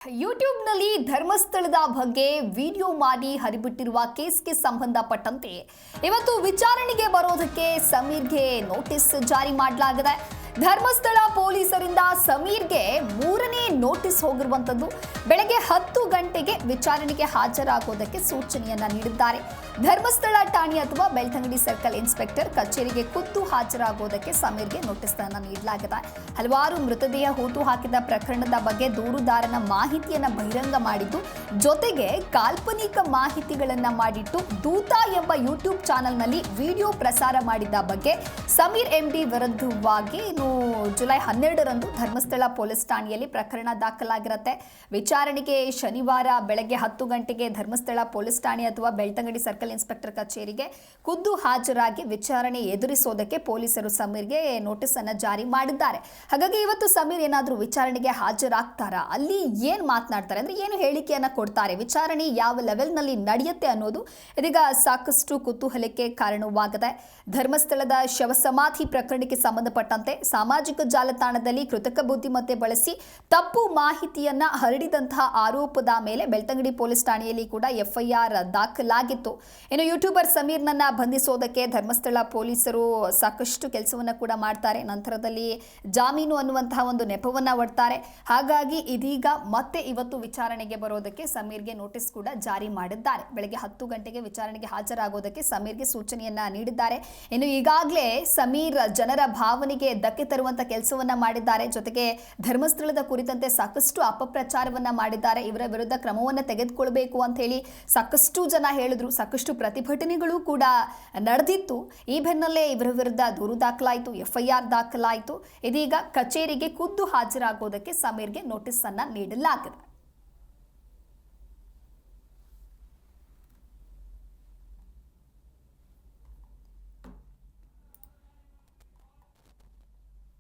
ಯೂಟ್ಯೂಬ್ನಲ್ಲಿ ಧರ್ಮಸ್ಥಳದ ಬಗ್ಗೆ ವಿಡಿಯೋ ಮಾಡಿ ಹರಿಬಿಟ್ಟಿರುವ ಕೇಸ್ಗೆ ಸಂಬಂಧಪಟ್ಟಂತೆ ಇವತ್ತು ವಿಚಾರಣೆಗೆ ಬರೋದಕ್ಕೆ ಸಮೀರ್ಗೆ ನೋಟಿಸ್ ಜಾರಿ ಮಾಡಲಾಗಿದೆ. ಧರ್ಮಸ್ಥಳ ಪೊಲೀಸರಿಂದ ಸಮೀರ್ಗೆ ಮೂರನೇ ನೋಟಿಸ್ ಹೋಗಿರುವಂತದ್ದು. ಬೆಳಗ್ಗೆ 10 ಗಂಟೆಗೆ ವಿಚಾರಣೆಗೆ ಹಾಜರಾಗೋದಕ್ಕೆ ಸೂಚನೆಯನ್ನ ನೀಡಿದ್ದಾರೆ. ಧರ್ಮಸ್ಥಳ ಠಾಣೆ ಅಥವಾ ಬೆಳ್ತಂಗಡಿ ಸರ್ಕಲ್ ಇನ್ಸ್ಪೆಕ್ಟರ್ ಕಚೇರಿಗೆ ಖುದ್ದು ಹಾಜರಾಗೋದಕ್ಕೆ ಸಮೀರ್ಗೆ ನೋಟಿಸ್ ಅನ್ನು ನೀಡಲಾಗಿದೆ. ಹಲವಾರು ಮೃತದೇಹ ಹೂತು ಹಾಕಿದ ಪ್ರಕರಣದ ಬಗ್ಗೆ ದೂರುದಾರನ ಮಾಹಿತಿಯನ್ನ ಬಹಿರಂಗ ಮಾಡಿದ್ದು, ಜೊತೆಗೆ ಕಾಲ್ಪನಿಕ ಮಾಹಿತಿಗಳನ್ನ ಮಾಡಿಟ್ಟು ದೂತ ಎಂಬ ಯೂಟ್ಯೂಬ್ ಚಾನೆಲ್ನಲ್ಲಿ ವಿಡಿಯೋ ಪ್ರಸಾರ ಮಾಡಿದ ಬಗ್ಗೆ ಸಮೀರ್ ಎಂಡಿ ವಿರುದ್ಧವಾಗಿ ಜುಲೈ 12ರಂದು ಧರ್ಮಸ್ಥಳ ಪೊಲೀಸ್ ಠಾಣೆಯಲ್ಲಿ ಪ್ರಕರಣ ದಾಖಲಾಗಿರುತ್ತೆ. ವಿಚಾರಣೆಗೆ ಶನಿವಾರ ಬೆಳಗ್ಗೆ 10 ಗಂಟೆಗೆ ಧರ್ಮಸ್ಥಳ ಪೊಲೀಸ್ ಠಾಣೆ ಅಥವಾ ಬೆಳ್ತಂಗಡಿ ಸರ್ಕಲ್ ಇನ್ಸ್ಪೆಕ್ಟರ್ ಕಚೇರಿಗೆ ಖುದ್ದು ಹಾಜರಾಗಿ ವಿಚಾರಣೆ ಎದುರಿಸೋದಕ್ಕೆ ಪೊಲೀಸರು ಸಮೀರ್ಗೆ ನೋಟಿಸ್ ಅನ್ನು ಜಾರಿ ಮಾಡಿದ್ದಾರೆ. ಹಾಗಾಗಿ ಇವತ್ತು ಸಮೀರ್ ಏನಾದರೂ ವಿಚಾರಣೆಗೆ ಹಾಜರಾಗ್ತಾರಾ, ಅಲ್ಲಿ ಏನು ಮಾತನಾಡ್ತಾರೆ ಅಂದ್ರೆ ಏನು ಹೇಳಿಕೆಯನ್ನ ಕೊಡ್ತಾರೆ, ವಿಚಾರಣೆ ಯಾವ ಲೆವೆಲ್ನಲ್ಲಿ ನಡೆಯುತ್ತೆ ಅನ್ನೋದು ಇದೀಗ ಸಾಕಷ್ಟು ಕುತೂಹಲಕ್ಕೆ ಕಾರಣವಾಗಿದೆ. ಧರ್ಮಸ್ಥಳದ ಶವ ಸಮಾಧಿ ಪ್ರಕರಣಕ್ಕೆ ಸಂಬಂಧಪಟ್ಟಂತೆ ಸಾಮಾಜಿಕ ಜಾಲತಾಣದಲ್ಲಿ ಕೃತಕ ಬುದ್ಧಿಮತ್ತೆ ಬಳಸಿ ತಪ್ಪು ಮಾಹಿತಿಯನ್ನ ಹರಡಿದಂತಹ ಆರೋಪದ ಮೇಲೆ ಬೆಳ್ತಂಗಡಿ ಪೊಲೀಸ್ ಠಾಣೆಯಲ್ಲಿ ಕೂಡ ಎಫ್ಐಆರ್ ದಾಖಲಾಗಿತ್ತು. ಇನ್ನು ಯೂಟ್ಯೂಬರ್ ಸಮೀರ್ನನ್ನ ಬಂಧಿಸೋದಕ್ಕೆ ಧರ್ಮಸ್ಥಳ ಪೊಲೀಸರು ಸಾಕಷ್ಟು ಕೆಲಸವನ್ನ ಕೂಡ ಮಾಡ್ತಾರೆ. ನಂತರದಲ್ಲಿ ಜಾಮೀನು ಅನ್ನುವಂತಹ ಒಂದು ನೆಪವನ್ನ ಒಡ್ತಾರೆ. ಹಾಗಾಗಿ ಇದೀಗ ಮತ್ತೆ ಇವತ್ತು ವಿಚಾರಣೆಗೆ ಬರೋದಕ್ಕೆ ಸಮೀರ್ಗೆ ನೋಟಿಸ್ ಕೂಡ ಜಾರಿ ಮಾಡಿದ್ದಾರೆ. ಬೆಳಗ್ಗೆ 10 ಗಂಟೆಗೆ ವಿಚಾರಣೆಗೆ ಹಾಜರಾಗೋದಕ್ಕೆ ಸಮೀರ್ಗೆ ಸೂಚನೆಯನ್ನ ನೀಡಿದ್ದಾರೆ. ಇನ್ನು ಈಗಾಗಲೇ ಸಮೀರ್ ಜನರ ಭಾವನೆಗೆ ಧಕ್ಕೆ ತರುವಂತ ಕೆಲಸವನ್ನ ಮಾಡಿದ್ದಾರೆ. ಜೊತೆಗೆ ಧರ್ಮಸ್ಥಳದ ಕುರಿತಂತೆ ಸಾಕಷ್ಟು ಅಪಪ್ರಚಾರವನ್ನ ಮಾಡಿದ್ದಾರೆ. ಇವರ ವಿರುದ್ಧ ಕ್ರಮವನ್ನ ತೆಗೆದುಕೊಳ್ಬೇಕು ಅಂತ ಹೇಳಿ ಸಾಕಷ್ಟು ಜನ ಹೇಳಿದ್ರು. ಸಾಕಷ್ಟು ಪ್ರತಿಭಟನೆಗಳು ಕೂಡ ನಡೆದಿತ್ತು. ಈ ಬೆನ್ನಲ್ಲೇ ಇವರ ವಿರುದ್ಧ ದೂರು ದಾಖಲಾಯಿತು, ಎಫ್ಐಆರ್ ದಾಖಲಾಯಿತು. ಇದೀಗ ಕಚೇರಿಗೆ ಖುದ್ದು ಹಾಜರಾಗೋದಕ್ಕೆ ಸಮೀರ್ಗೆ ನೋಟಿಸ್ ಅನ್ನ ನೀಡಲಾಗಿದೆ.